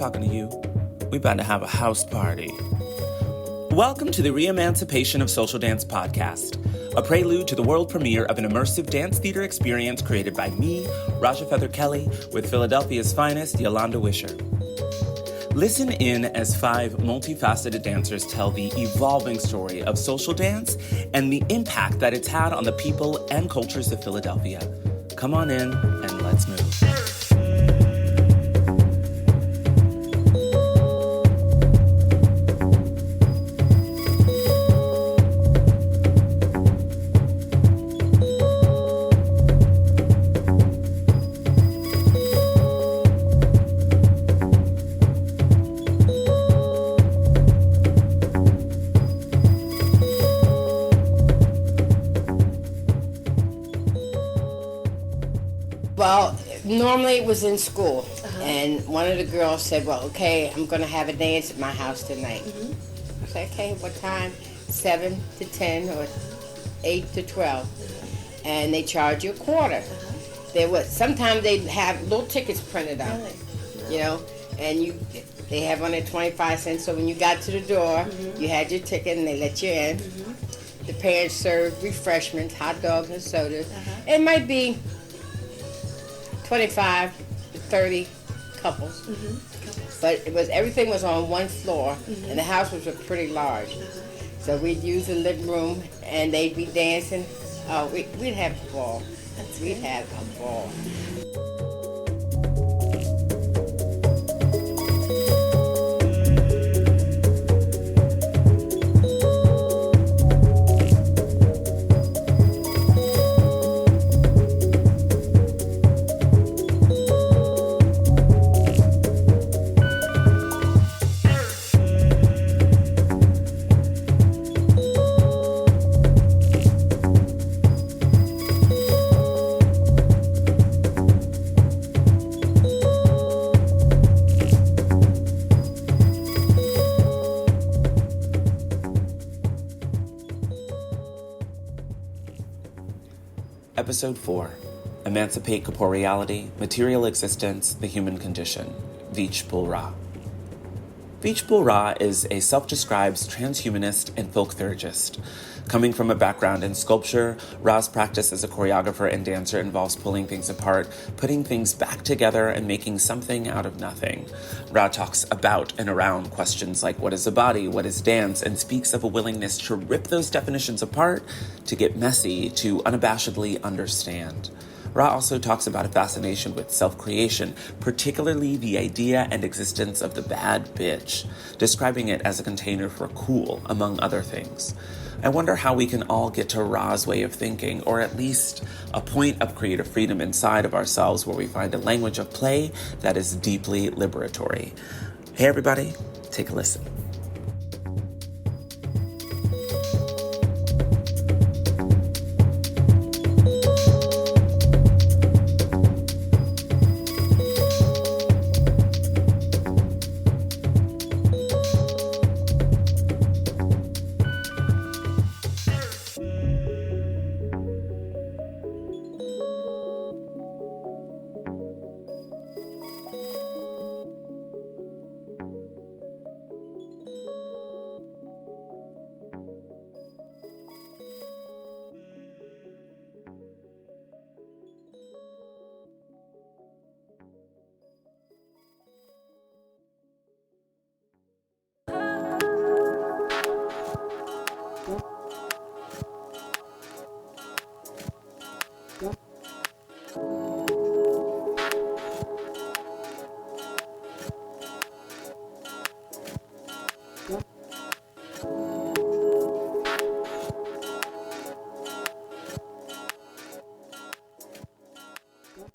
talking to you. We about to have a house party. Welcome to the Re-Emancipation of Social Dance podcast, a prelude to the world premiere of an immersive dance theater experience created by me, Raja Feather Kelly, with Philadelphia's finest, Yolanda Wisher. Listen in as 5 multifaceted dancers tell the evolving story of social dance and the impact that it's had on the people and cultures of Philadelphia. Come on in and let's move. Well, normally it was in school, and one of the girls said, well, okay, I'm going to have a dance at my house tonight. I said, okay, what time? 7 to 10 or 8 to 12. And they charge you a quarter. Sometimes they have little tickets printed out, you know, and they have on it 25 cents, so when you got to the door, you had your ticket and they let you in. The parents served refreshments, hot dogs and sodas. It might be 25 to 30 couples. But everything was on one floor, and the house was pretty large. So we'd use the living room, and they'd be dancing. Oh, we'd have a ball. We'd have a ball. Episode 4, Emancipate Corporeality, Material Existence, the Human Condition, Vitche Boul-Ra. Vitche Boul-Ra is a self-described transhumanist and folk theurgist. Coming from a background in sculpture, Ra's practice as a choreographer and dancer involves pulling things apart, putting things back together, and making something out of nothing. Ra talks about and around questions like what is a body, what is dance, and speaks of a willingness to rip those definitions apart, to get messy, to unabashedly understand. Ra also talks about a fascination with self-creation, particularly the idea and existence of the bad bitch, describing it as a container for cool, among other things. I wonder how we can all get to Ra's way of thinking, or at least a point of creative freedom inside of ourselves where we find a language of play that is deeply liberatory. Hey everybody, take a listen.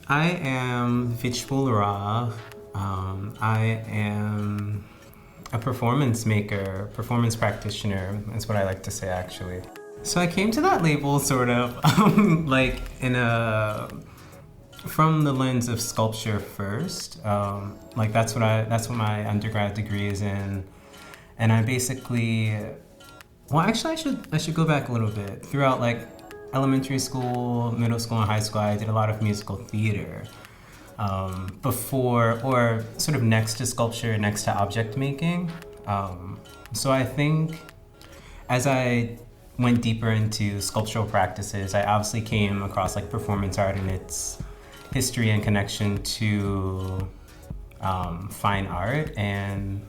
I am Vitche Boul-Ra. I am a performance maker, performance practitioner. That's what I like to say, actually. So I came to that label sort of from the lens of sculpture first. That's what my undergrad degree is in, and I basically, I should go back a little bit. Throughout elementary school, middle school, and high school, I did a lot of musical theater. before or sort of next to sculpture, next to object making. So I think as I went deeper into sculptural practices, I obviously came across like performance art and its history and connection to fine art, and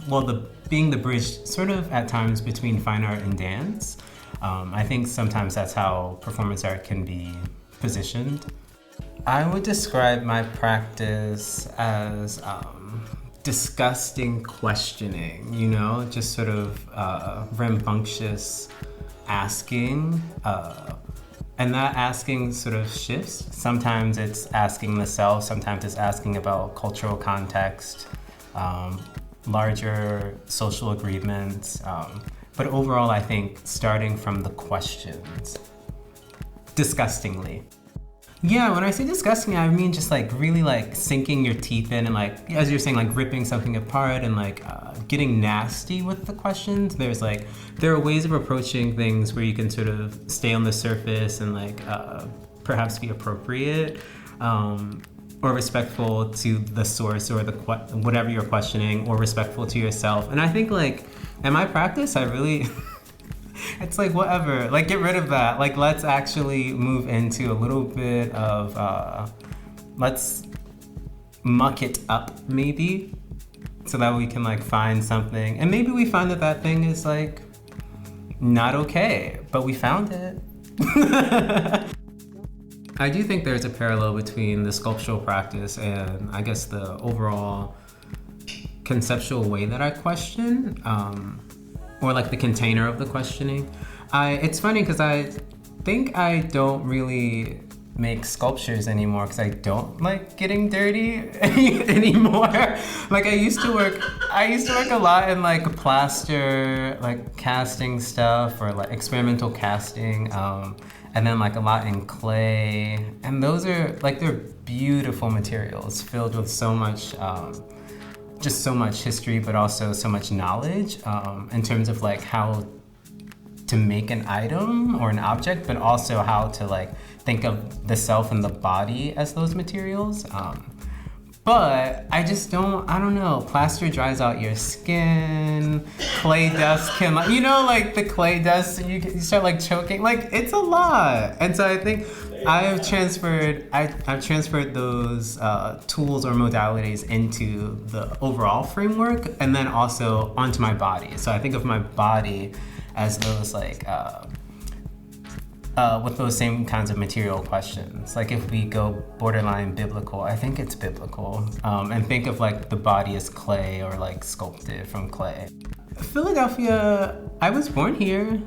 being the bridge sort of at times between fine art and dance. I think sometimes that's how performance art can be positioned. I would describe my practice as disgusting questioning, you know, just sort of rambunctious asking. And that asking sort of shifts. Sometimes it's asking the self, sometimes it's asking about cultural context, larger social agreements. But overall, I think starting from the questions, disgustingly. Yeah, when I say disgusting, I mean just like really like sinking your teeth in and like, as you're saying, like ripping something apart and like getting nasty with the questions. There are ways of approaching things where you can sort of stay on the surface and like perhaps be appropriate or respectful to the source or whatever you're questioning, or respectful to yourself. And I think like in my practice, I really... It's like, whatever, like get rid of that. Like let's actually move into a little bit of, let's muck it up maybe, so that we can like find something. And maybe we find that thing is like not okay, but we found it. I do think there's a parallel between the sculptural practice and I guess the overall conceptual way that I question. Or like the container of the questioning. It's funny because I think I don't really make sculptures anymore because I don't like getting dirty anymore. Like I used to work a lot in like plaster, like casting stuff or like experimental casting, and then like a lot in clay. And those are like, they're beautiful materials filled with so much just so much history, but also so much knowledge in terms of like how to make an item or an object, but also how to like think of the self and the body as those materials. But I don't know, plaster dries out your skin, clay dust can, like, you know, like the clay dust, and you start like choking, like it's a lot. And so I think I've transferred those tools or modalities into the overall framework and then also onto my body. So I think of my body as those like, with those same kinds of material questions. Like if we go borderline biblical, I think it's biblical. And think of like the body as clay or like sculpted from clay. Philadelphia, I was born here.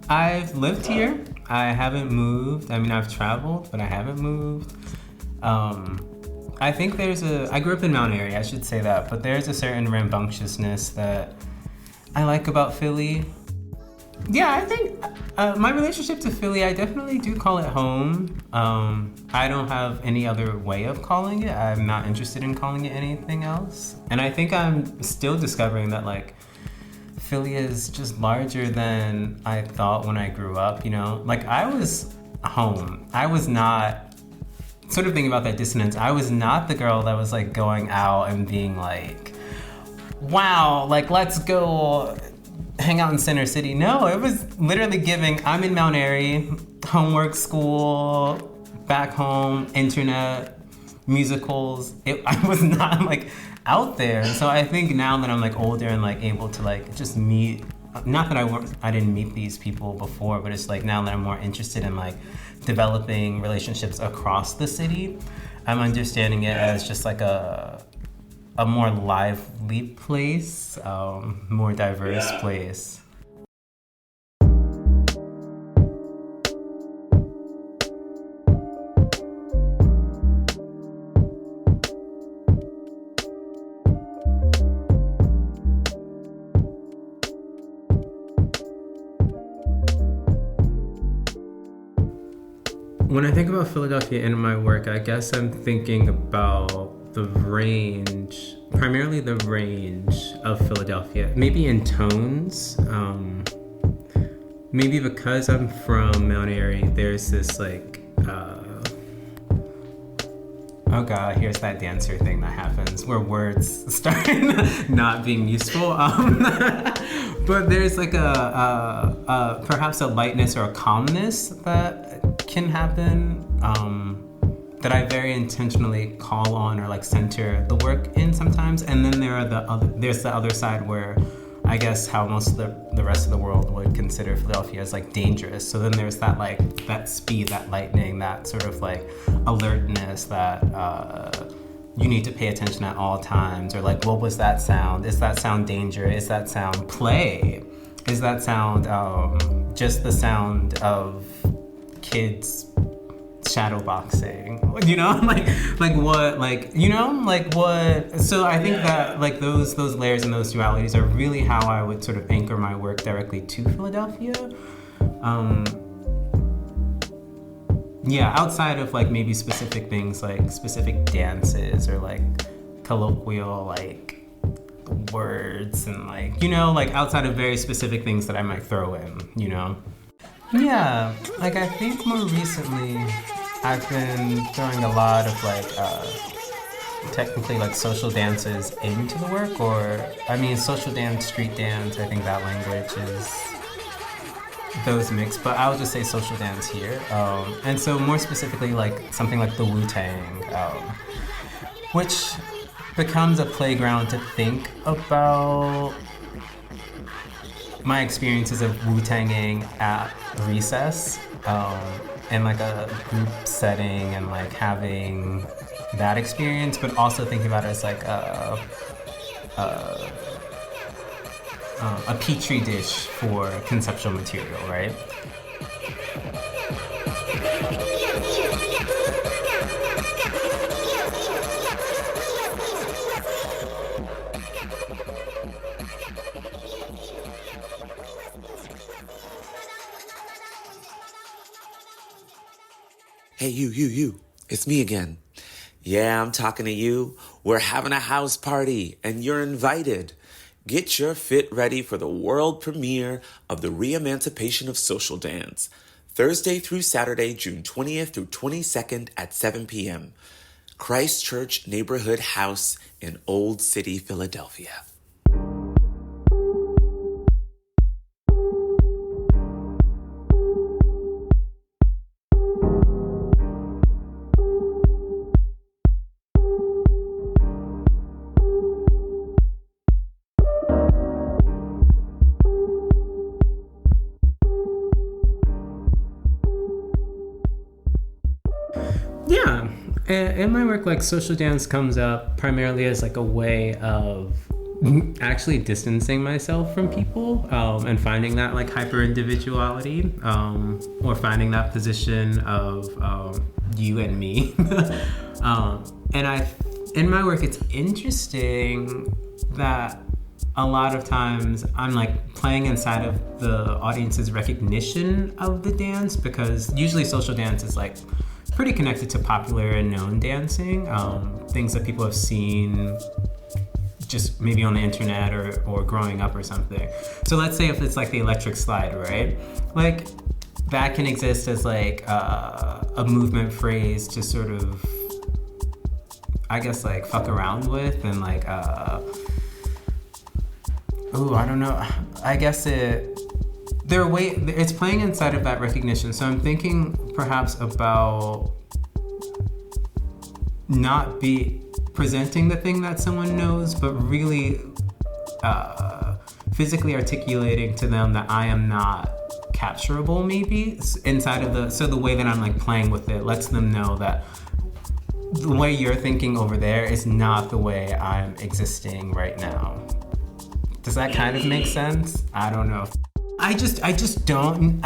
I've lived here. I haven't moved. I mean, I've traveled, but I haven't moved. I think I grew up in Mount Airy, I should say that, but there's a certain rambunctiousness that I like about Philly. Yeah, I think my relationship to Philly, I definitely do call it home. I don't have any other way of calling it. I'm not interested in calling it anything else. And I think I'm still discovering that like Philly is just larger than I thought when I grew up, you know? Like I was home. I was not, sort of thinking about that dissonance, I was not the girl that was like going out and being like, wow, like let's go hang out in Center City. No, it was literally giving, I'm in Mount Airy, homework, school, back home, internet, musicals. I was not like out there. And so I think now that I'm like older and like able to like just meet, not that I didn't meet these people before, but it's like now that I'm more interested in like developing relationships across the city, I'm understanding it as just like a more lively place, more diverse place. When I think about Philadelphia in my work, I guess I'm thinking about the range, primarily the range of Philadelphia, maybe in tones. Maybe because I'm from Mount Airy, there's this like, oh God, here's that dancer thing that happens where words start not being useful. But there's like perhaps a lightness or a calmness that can happen that I very intentionally call on or like center the work in sometimes. And then there's the other side where I guess how most of the rest of the world would consider Philadelphia as like dangerous. So then there's that speed, that lightning, that sort of like alertness that you need to pay attention at all times, or like, what was that sound? Is that sound danger? Is that sound play? Is that sound just the sound of kids shadow boxing? You know, like what, like, you know, like what? So I think that like those layers and those dualities are really how I would sort of anchor my work directly to Philadelphia. Yeah, outside of like maybe specific things like specific dances or like colloquial like words and like, you know, like outside of very specific things that I might throw in, you know? Yeah, like I think more recently I've been throwing a lot of like technically like social dances into the work, or I mean social dance, street dance, I think that language is those mix, but I'll just say social dance here. And so more specifically like something like the Wu-Tang, which becomes a playground to think about my experiences of Wu-Tanging at recess, in like a group setting and like having that experience, but also thinking about it as like a petri dish for conceptual material, right? Hey, you. It's me again. Yeah, I'm talking to you. We're having a house party, and you're invited. Get your fit ready for the world premiere of the Re-Emancipation of Social Dance, Thursday through Saturday, June 20th through 22nd at 7 p.m. Christ Church Neighborhood House in Old City, Philadelphia. Yeah, in my work, like social dance comes up primarily as like a way of actually distancing myself from people, and finding that like hyper individuality, or finding that position of you and me. And in my work, it's interesting that a lot of times I'm like playing inside of the audience's recognition of the dance, because usually social dance is like pretty connected to popular and known dancing, things that people have seen just maybe on the internet or growing up or something. So let's say if it's like the electric slide, right? Like that can exist as like a movement phrase to sort of, I guess, like fuck around with, and like, I don't know. I guess it's playing inside of that recognition. So I'm thinking perhaps about not be presenting the thing that someone knows, but really physically articulating to them that I am not capturable, maybe inside of so the way that I'm like playing with it lets them know that the way you're thinking over there is not the way I'm existing right now. Does that kind of make sense? I don't know. I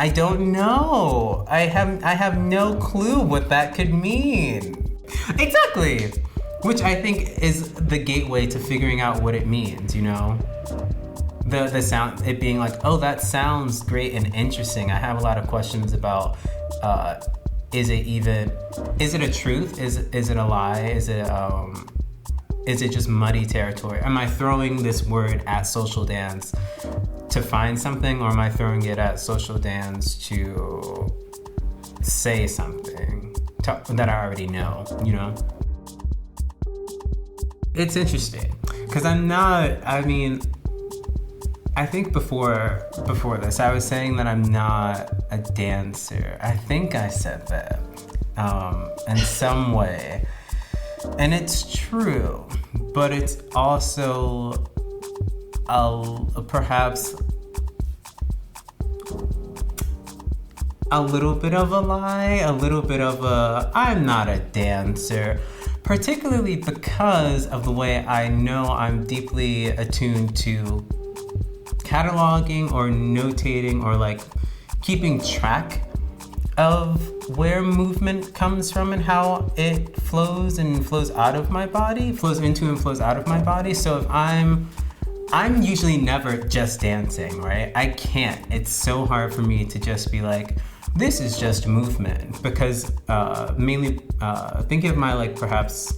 don't know. I have no clue what that could mean. Exactly. Which I think is the gateway to figuring out what it means, you know? The sound, it being like, oh, that sounds great and interesting. I have a lot of questions about, is it a truth? Is it a lie? Is it just muddy territory? Am I throwing this word at social dance to find something, or am I throwing it at social dance to say something that I already know, you know? It's interesting because I think before this, I was saying that I'm not a dancer. I think I said that in some way. And it's true, but it's also perhaps a little bit of a lie, a little bit of I'm not a dancer, particularly because of the way I know I'm deeply attuned to cataloging or notating or like keeping track of where movement comes from and how it flows out of my body, flows into and flows out of my body. So if I'm usually never just dancing, right? I can't. It's so hard for me to just be like, this is just movement, because mainly thinking of my like perhaps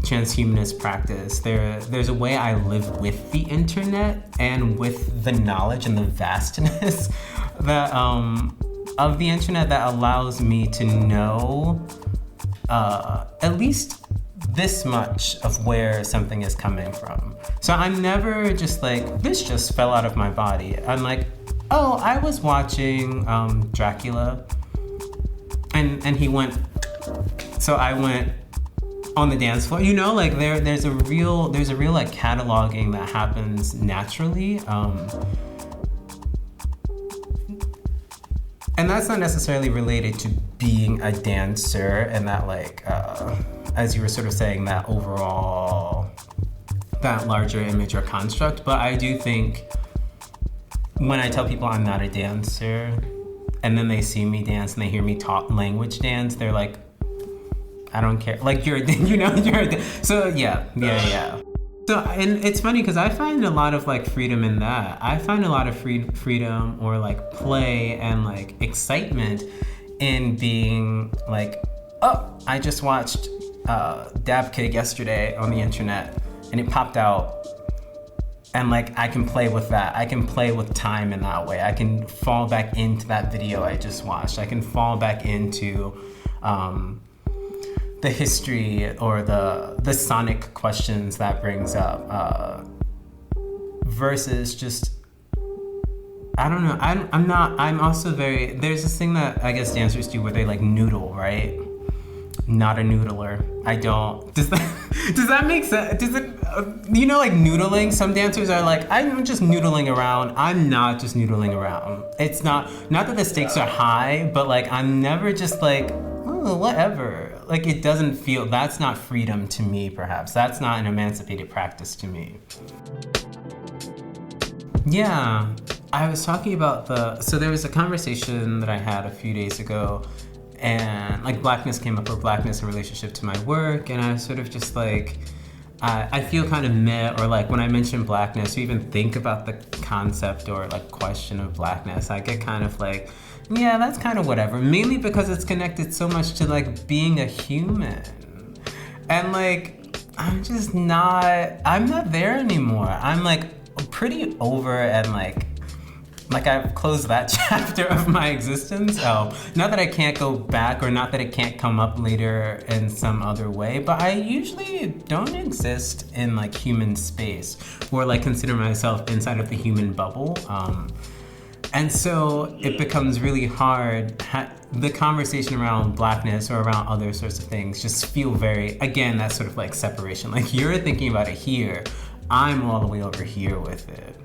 transhumanist practice, there's a way I live with the internet and with the knowledge and the vastness that of the internet that allows me to know at least this much of where something is coming from. So I'm never just like, this just fell out of my body. I'm like, oh, I was watching Dracula and he went, so I went on the dance floor, you know, like there's a real like cataloging that happens naturally, and that's not necessarily related to being a dancer and that like as you were sort of saying, that overall, that larger image or construct. But I do think when I tell people I'm not a dancer and then they see me dance and they hear me talk language dance, they're like, I don't care. Like you're so yeah. So, and it's funny because I find a lot of like freedom in that. I find a lot of freedom or like play and like excitement in being like, oh, I just watched Dab Kid yesterday on the internet and it popped out. And like, I can play with that. I can play with time in that way. I can fall back into that video I just watched. I can fall back into, the history or the sonic questions that brings up, versus just, I don't know. I'm also very, there's this thing that I guess dancers do where they like noodle, right? Not a noodler. I don't. Does that make sense? Does it, you know, like noodling? Some dancers are like, I'm just noodling around. I'm not just noodling around. It's not that the stakes are high, but like, I'm never just like, oh, whatever. Like, it doesn't feel, that's not freedom to me, perhaps. That's not an emancipated practice to me. Yeah, I was talking about so there was a conversation that I had a few days ago, and like blackness came up, or blackness in relationship to my work, and I was sort of just like, I feel kind of meh, or like when I mention blackness, or even think about the concept or like question of blackness, I get kind of like, yeah, that's kind of whatever. Mainly because it's connected so much to like being a human. And like, I'm not there anymore. I'm like pretty over and like I've closed that chapter of my existence. Oh, not that I can't go back or not that it can't come up later in some other way, but I usually don't exist in like human space or like consider myself inside of the human bubble. And so it becomes really hard. The conversation around blackness or around other sorts of things just feel very, again, that sort of like separation. Like you're thinking about it here, I'm all the way over here with it.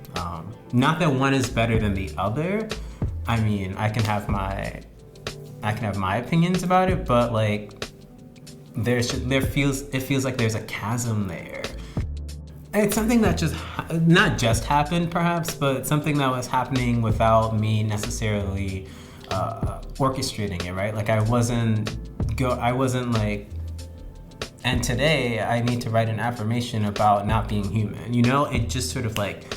Not that one is better than the other. I mean, I can have my opinions about it, but like it feels like there's a chasm there. It's something that not just happened perhaps, but something that was happening without me necessarily orchestrating it, right? Like I wasn't like, and today I need to write an affirmation about not being human. You know, it just sort of like,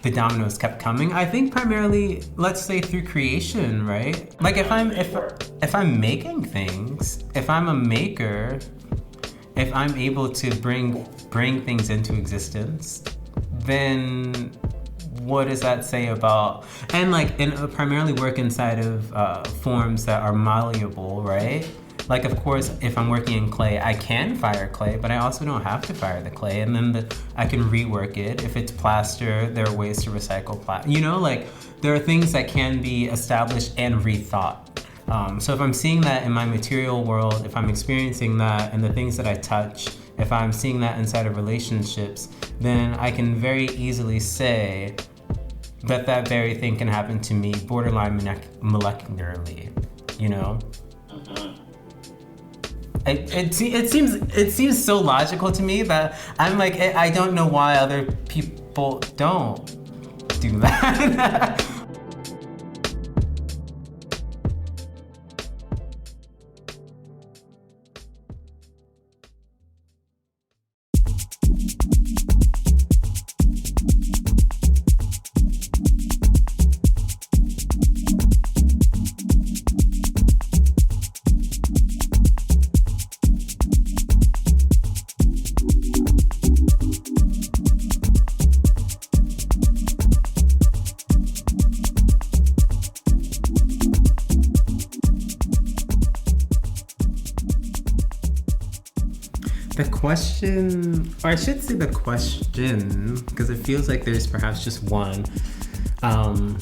the dominoes kept coming. I think primarily, let's say through creation, right? Like if I'm making things, if I'm a maker, if I'm able to bring things into existence, then what does that say about, and like primarily work inside of forms that are malleable, right? Like, of course, if I'm working in clay, I can fire clay, but I also don't have to fire the clay. And then I can rework it. If it's plaster, there are ways to recycle plaster. You know, like, there are things that can be established and rethought. So if I'm seeing that in my material world, if I'm experiencing that in the things that I touch, if I'm seeing that inside of relationships, then I can very easily say that very thing can happen to me borderline molecularly, you know? It seems so logical to me that I'm like, I don't know why other people don't do that. Question, or I should say the question, because it feels like there's perhaps just one. And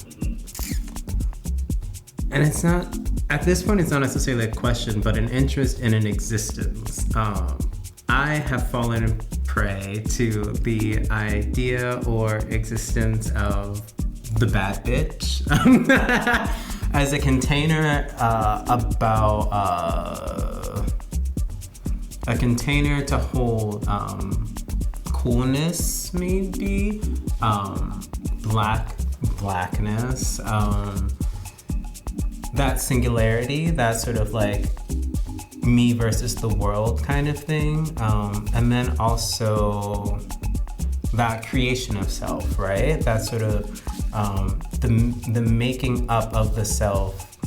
it's not, at this point, it's not necessarily a question, but an interest in an existence. I have fallen prey to the idea or existence of the bad bitch as a container a container to hold coolness, maybe, blackness, that singularity, that sort of like me versus the world kind of thing, and then also that creation of self, right? That sort of the making up of the self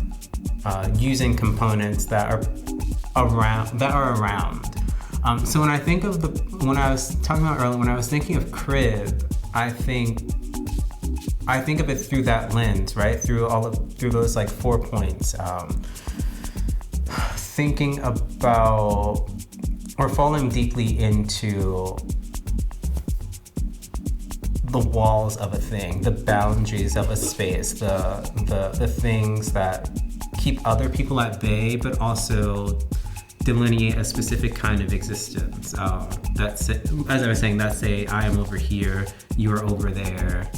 using components that are around. So when I think of when I was talking about earlier, when I was thinking of crib, I think of it through that lens, right? Through those like 4 points. Thinking about or falling deeply into the walls of a thing, the boundaries of a space, the things that keep other people at bay, but also delineate a specific kind of existence. That's it. As I was saying, that's I am over here, you are over there.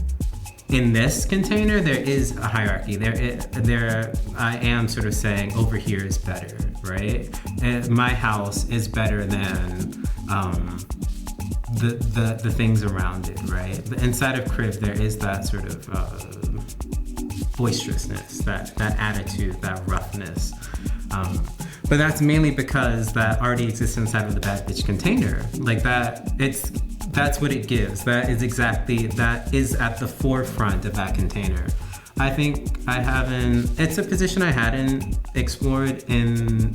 In this container, there is a hierarchy. There, I am sort of saying over here is better, right? And my house is better than the things around it, right? Inside of crib, there is that sort of boisterousness, that attitude, that roughness. But that's mainly because that already exists inside of the bad bitch container. Like that's what it gives. That is at the forefront of that container. I think it's a position I hadn't explored in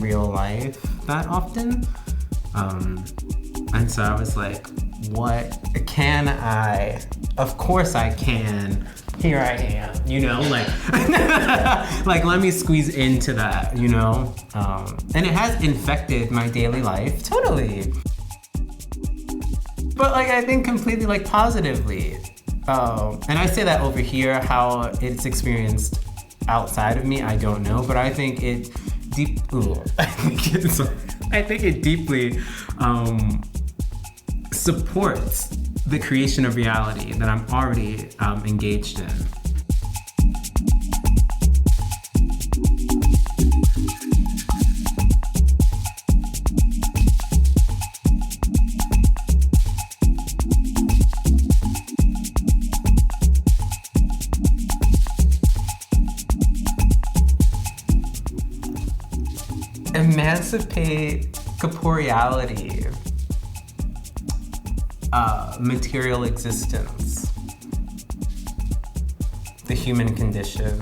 real life that often. And so I was like, what can I? Of course I can. Here I am, you know, like, like let me squeeze into that, you know? And it has infected my daily life, totally. But like, I think completely like positively. And I say that over here, how it's experienced outside of me, I don't know, but I think it deeply supports the creation of reality that I'm already engaged in. Emancipate corporeality. Material existence, the human condition.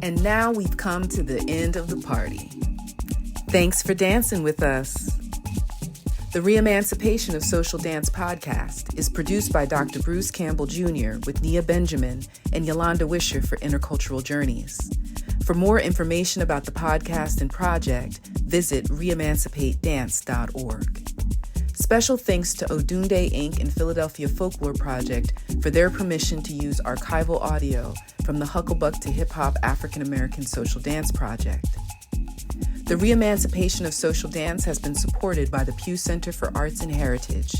And now we've come to the end of the party. Thanks for dancing with us. The Re-Emancipation of Social Dance podcast is produced by Dr. Bruce Campbell Jr. with Nia Benjamin and Yolanda Wisher for Intercultural Journeys. For more information about the podcast and project, visit reemancipatedance.org. Special thanks to Odunde Inc. and Philadelphia Folklore Project for their permission to use archival audio from the Hucklebuck to Hip Hop African American Social Dance Project. The Re-Emancipation of Social Dance has been supported by the Pew Center for Arts and Heritage.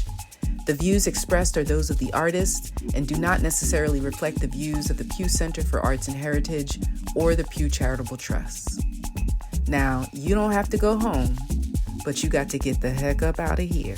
The views expressed are those of the artist and do not necessarily reflect the views of the Pew Center for Arts and Heritage or the Pew Charitable Trusts. Now, you don't have to go home, but you got to get the heck up out of here.